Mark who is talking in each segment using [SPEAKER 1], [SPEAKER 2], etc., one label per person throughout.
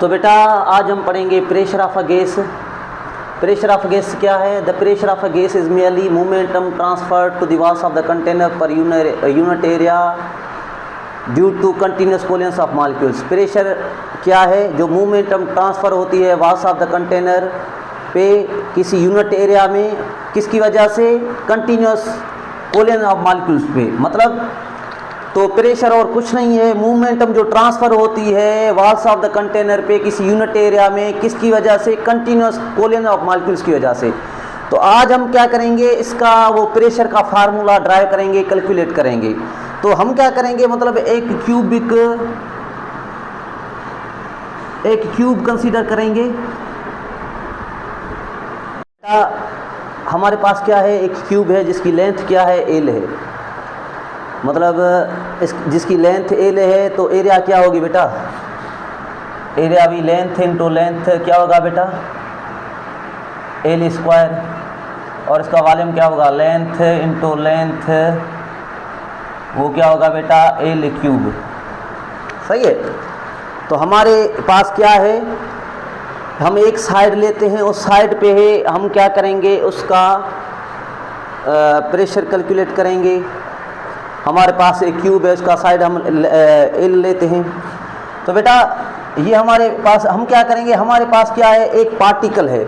[SPEAKER 1] तो बेटा आज हम पढ़ेंगे pressure of a gas. Pressure of gas क्या है? The pressure of a gas is merely momentum transferred to the walls of the container per unit area due to continuous collisions of molecules। Pressure क्या है? जो momentum transfer होती है walls of the container पे किसी unit area में, किसकी वजह से? कंटिन्यूस कोलिजन ऑफ मॉलिक्यूल्स पे। मतलब तो प्रेशर और कुछ नहीं है, मोमेंटम जो ट्रांसफ़र होती है वॉल्स ऑफ द कंटेनर पे किसी यूनिट एरिया में, किसकी वजह से? कंटिन्यूस कोलिजन ऑफ मॉलिक्यूल्स की वजह से। तो आज हम क्या करेंगे, इसका वो प्रेशर का फार्मूला ड्राइव करेंगे, कैलकुलेट करेंगे। तो हम क्या करेंगे, मतलब एक क्यूब कंसीडर करेंगे। हमारे पास क्या है, एक क्यूब है जिसकी लेंथ क्या है? एल है। मतलब जिसकी लेंथ एल है तो एरिया क्या होगी बेटा? एरिया भी लेंथ इंटू लेंथ क्या होगा बेटा? L square. और इसका वॉल्यूम क्या होगा? लेंथ इंटू लेंथ, वो क्या होगा बेटा? L cube. सही है। तो हमारे पास क्या है, हम एक साइड लेते हैं, उस साइड पे है हम क्या करेंगे, उसका प्रेशर कैलकुलेट करेंगे। हमारे पास एक क्यूब है, उसका साइड हम एल लेते हैं। तो बेटा ये हमारे पास हम क्या करेंगे, हमारे पास क्या है, एक पार्टिकल है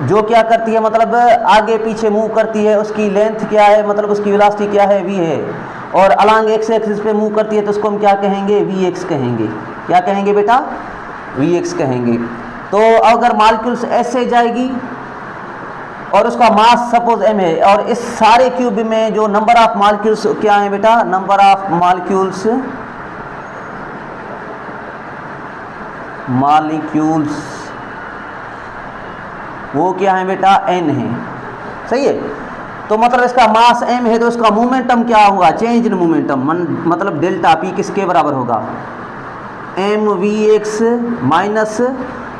[SPEAKER 1] जो क्या करती है, मतलब आगे पीछे मूव करती है। उसकी लेंथ क्या है, मतलब उसकी वेलोसिटी क्या है? v है। और अलोंग एक्स एक्सिस पे मूव करती है तो उसको हम क्या कहेंगे? vx कहेंगे। क्या कहेंगे बेटा? vx कहेंगे। तो अगर मॉलिक्यूल्स ऐसे जाएगी और उसका मास सपोज m है, और इस सारे क्यूब में जो नंबर ऑफ मॉलिक्यूल्स क्या है बेटा? नंबर ऑफ मॉलिक्यूल्स वो क्या है बेटा? n है। सही है। तो मतलब इसका मास m है तो इसका मोमेंटम क्या होगा? चेंज इन मोमेंटम, मतलब डेल्टा p किसके बराबर होगा? mvx माइनस,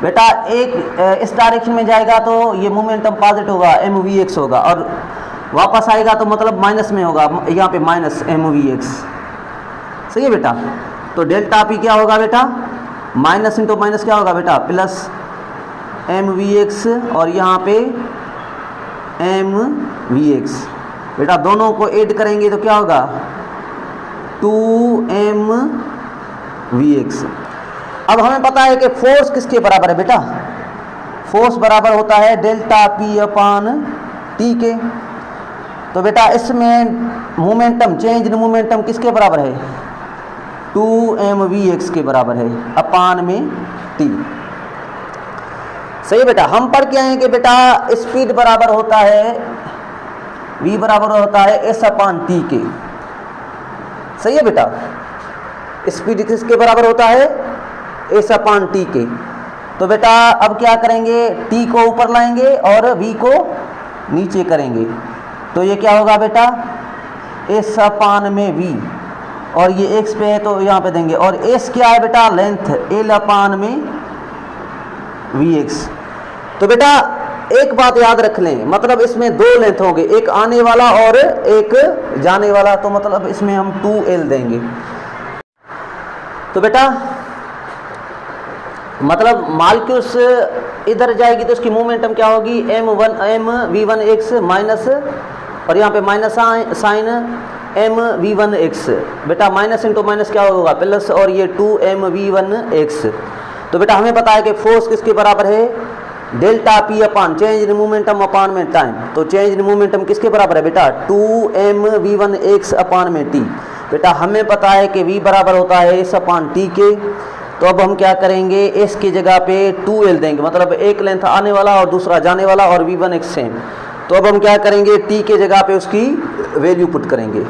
[SPEAKER 1] बेटा एक इस डायरेक्शन में जाएगा तो ये मोमेंटम पॉजिटिव होगा, mvx होगा, और वापस आएगा तो मतलब माइनस में होगा, यहाँ पे माइनस mvx। सही है बेटा। तो डेल्टा p क्या होगा बेटा? माइनस इंटू माइनस क्या होगा बेटा? प्लस mvx, और यहाँ पे mvx। बेटा दोनों को ऐड करेंगे तो क्या होगा? 2mvx। अब हमें पता है कि फोर्स किसके बराबर है बेटा? फोर्स बराबर होता है डेल्टा p अपान टी के। तो बेटा इसमें मोमेंटम, चेंज इन मोमेंटम किसके बराबर है? 2mvx के बराबर है, अपान में t। सही बेटा। हम पढ़ के आए हैं कि बेटा स्पीड बराबर होता है, v बराबर होता है s अपान टी के। सही है बेटा। स्पीड किसके बराबर होता है? एस अपान टी के। तो बेटा अब क्या करेंगे, टी को ऊपर लाएंगे और वी को नीचे करेंगे। तो ये क्या होगा बेटा? एस अपान में वी, और ये एक्स पे है तो यहाँ पे देंगे। और एस क्या है बेटा? लेंथ, एल अपान में वी एक्स। तो बेटा एक बात याद रख लें, मतलब इसमें दो लेंथ होंगे, एक आने वाला और एक जाने वाला। तो मतलब इसमें हम 2l देंगे। तो बेटा मतलब मॉलिक्यूल्स इधर जाएगी तो उसकी मोमेंटम क्या होगी? mv1x माइनस, और यहाँ पे माइनस साइन mv1x। बेटा माइनस इंटू माइनस क्या होगा? प्लस, और ये 2mv1x। तो बेटा हमें पता है कि फोर्स किसके बराबर है? Delta p upon change in momentum upon में टाइम। तो चेंज इन मोमेंटम किसके बराबर है बेटा? 2mv1x अपान में t। बेटा हमें पता है कि v बराबर होता है s अपान t के। तो अब हम क्या करेंगे, s की जगह पे 2l देंगे, मतलब एक लेंथ आने वाला और दूसरा जाने वाला, और v1x सेम। तो अब हम क्या करेंगे, t के जगह पे उसकी वैल्यू पुट करेंगे।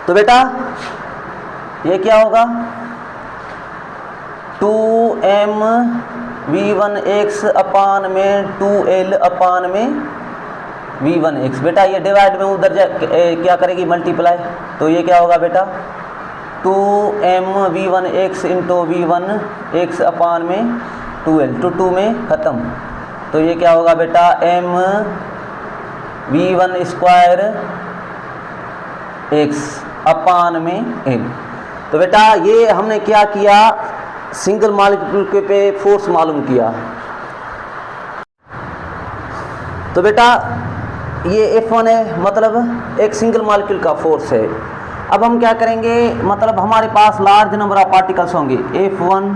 [SPEAKER 1] तो बेटा ये क्या होगा? 2mv1x अपान में 2l अपान में v1x। बेटा ये डिवाइड में उधर क्या करेगी? मल्टीप्लाई। तो ये क्या होगा बेटा? 2mv1x इंटू v1x अपान में 2l, 2 में ख़त्म। तो ये क्या होगा बेटा? mv1 स्क्वायर x अपान में l। तो बेटा ये हमने क्या किया, सिंगल मॉलिक्यूल पे फोर्स मालूम किया। तो बेटा ये F1 है, मतलब एक सिंगल मॉलिक्यूल का फोर्स है। अब हम क्या करेंगे, मतलब हमारे पास लार्ज नंबर ऑफ पार्टिकल्स होंगे, F1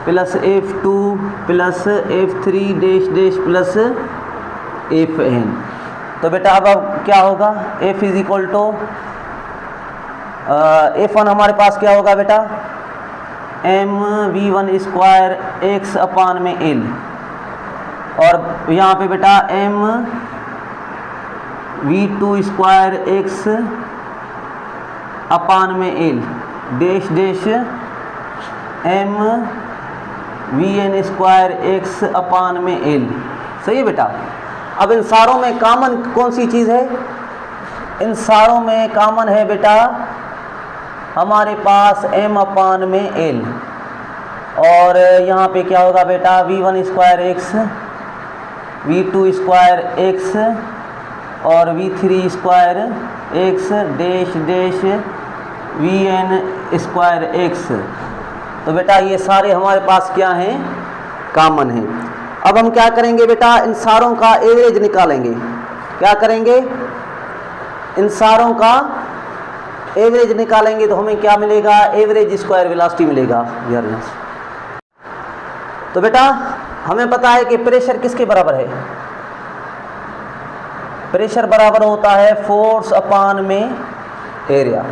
[SPEAKER 1] plus F2 plus F3 dash dash plus Fn। तो बेटा अब क्या होगा, F is equal to F1 हमारे पास क्या होगा बेटा, mv1 स्क्वायर x अपान में l, और यहाँ पे बेटा mv2 स्क्वायर x अपान में l dash dash mvn square x upon में l। सही है बेटा। अब इन सारों में कॉमन कौन सी चीज़ है, इन सारों में कॉमन है बेटा हमारे पास m अपान में l, और यहाँ पे क्या होगा बेटा v1 square x, v2 square x और v3 square x dash dash vn square x। तो बेटा ये सारे हमारे पास क्या हैं, कॉमन हैं। अब हम क्या करेंगे बेटा, इन सारों का एवरेज निकालेंगे। क्या करेंगे, इन सारों का एवरेज निकालेंगे तो हमें क्या मिलेगा, एवरेज स्क्वायर वेलोसिटी मिलेगा यार। तो बेटा हमें पता है कि प्रेशर किसके बराबर है, प्रेशर बराबर होता है फोर्स अपान में एरिया।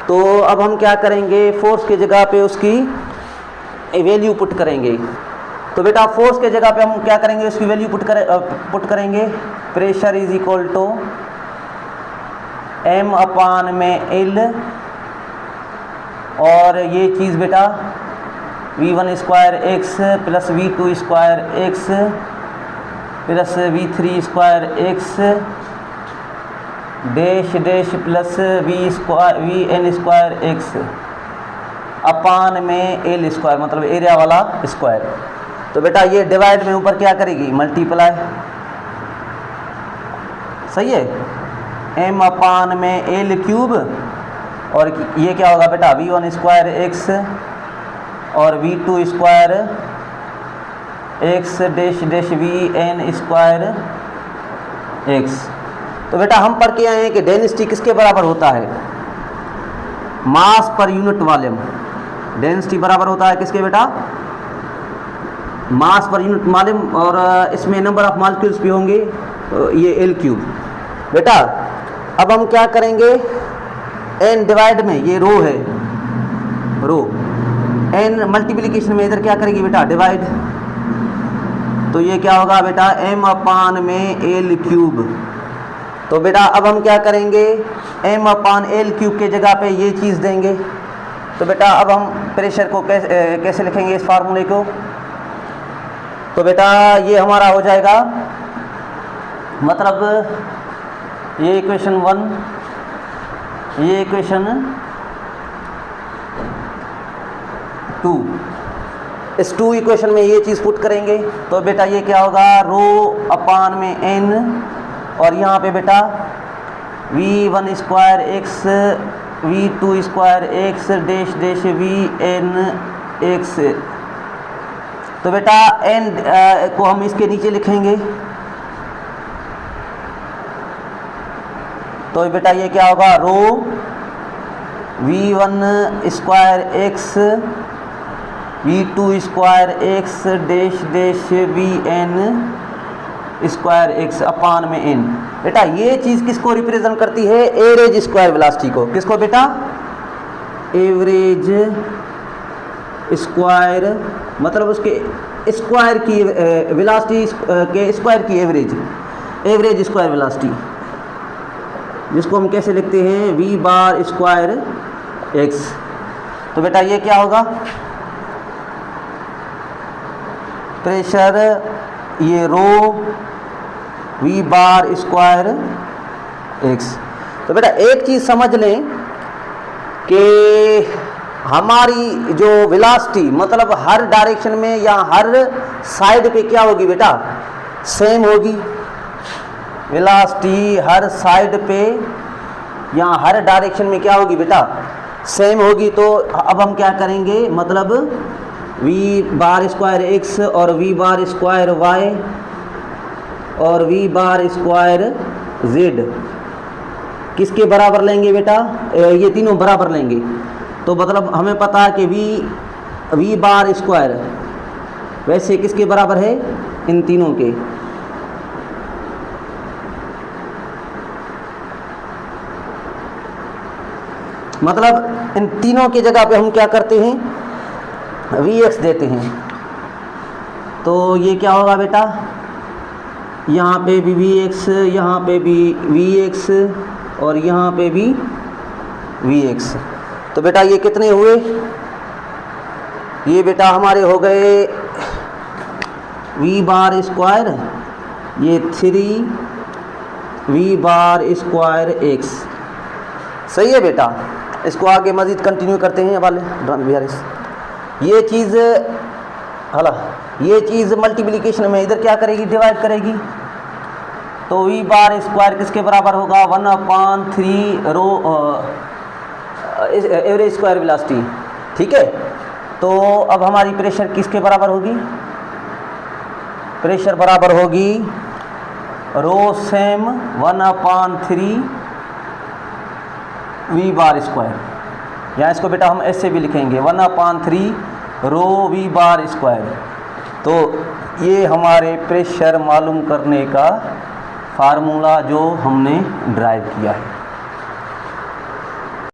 [SPEAKER 1] तो अब हम क्या करेंगे, फोर्स की जगह पे उसकी वैल्यू पुट करेंगे। तो बेटा फोर्स के जगह पे हम क्या करेंगे, उसकी वैल्यू पुट करेंगे। Pressure is equal to m upon में l, और ये चीज़ बेटा v1 square x plus v2 square x plus v3 square x dash dash plus vn square x upon में l स्क्वायर, मतलब एरिया वाला स्क्वायर। तो बेटा ये डिवाइड में ऊपर क्या करेगी, मल्टीप्लाई। सही है, m अपान में l क्यूब, और ये क्या होगा बेटा v1 स्क्वायर x और v2 square x dash dash vn square x। तो बेटा हम पढ़ के आए हैं कि डेंसिटी किसके बराबर होता है, मास पर यूनिट वॉल्यूम। डेंसिटी बराबर होता है किसके बेटा, मास पर यूनिट वॉल्यूम, और इसमें नंबर ऑफ मॉलिक्यूल्स भी होंगे, ये l क्यूब। बेटा अब हम क्या करेंगे, n डिवाइड में ये रो है, रो n मल्टीप्लिकेशन में इधर क्या करेगी बेटा, डिवाइड। तो ये क्या होगा बेटा m अपान में l क्यूब। तो बेटा अब हम क्या करेंगे, m अपान l क्यूब के जगह पे ये चीज़ देंगे। तो बेटा अब हम प्रेशर को कैसे लिखेंगे, इस फार्मूले को। तो बेटा ये हमारा हो जाएगा, मतलब ये इक्वेशन 1, ये इक्वेशन 2, इस 2 इक्वेशन में ये चीज़ पुट करेंगे। तो बेटा ये क्या होगा, रो अपान में n, और यहाँ पे बेटा v1 square x v2 square x dash dash vn x। तो बेटा n को हम इसके नीचे लिखेंगे। तो बेटा ये क्या होगा, रो v1 square x v2 square x dash dash vn square x upon में n। बेटा ये चीज़ किसको रिप्रेजेंट करती है, एवरेज स्क्वायर वेलोसिटी को। किसको बेटा, एवरेज स्क्वायर, मतलब उसके स्क्वायर की वेलोसिटी के स्क्वायर की एवरेज, एवरेज स्क्वायर वेलोसिटी, जिसको हम कैसे लिखते हैं, v बार स्क्वायर x। तो बेटा ये क्या होगा, प्रेशर ये रो v बार स्क्वायर x। तो बेटा एक चीज़ समझ लें कि हमारी जो वेलोसिटी, मतलब हर डायरेक्शन में या हर साइड पे क्या होगी बेटा, सेम होगी। वेलोसिटी हर साइड पे या हर डायरेक्शन में क्या होगी बेटा, सेम होगी तो अब हम क्या करेंगे, मतलब वी बार स्क्वायर एक्स और वी बार स्क्वायर वाई और वी बार स्क्वायर जेड किसके बराबर लेंगे बेटा, ये तीनों बराबर लेंगे। तो मतलब हमें पता है कि वी बार स्क्वायर वैसे किसके बराबर है, इन तीनों के। मतलब इन तीनों की जगह पे हम क्या करते हैं, वी एक्स देते हैं। तो ये क्या होगा बेटा, यहाँ पे भी वी एक्स, यहाँ पे भी वी एक्स और यहाँ पे भी वी एक्स। तो बेटा ये कितने हुए, ये बेटा हमारे हो गए वी बार स्क्वायर, ये 3 वी बार स्क्वायर एक्स। सही है बेटा, इसको आगे मज़ीद कंटिन्यू करते हैं वाले ये चीज़ हला, ये चीज़ मल्टीप्लिकेशन में इधर क्या करेगी, डिवाइड करेगी। तो वी बार स्क्वायर किसके बराबर होगा, 1/3 रो एवरेज स्क्वायर वेलोसिटी। ठीक है, तो अब हमारी प्रेशर किसके बराबर होगी, प्रेशर बराबर होगी रो सेम 1/3 वी बार स्क्वायर, या इसको बेटा हम ऐसे भी लिखेंगे 1/3 रो वी बार स्क्वायर। तो ये हमारे प्रेशर मालूम करने का फार्मूला जो हमने ड्राइव किया है।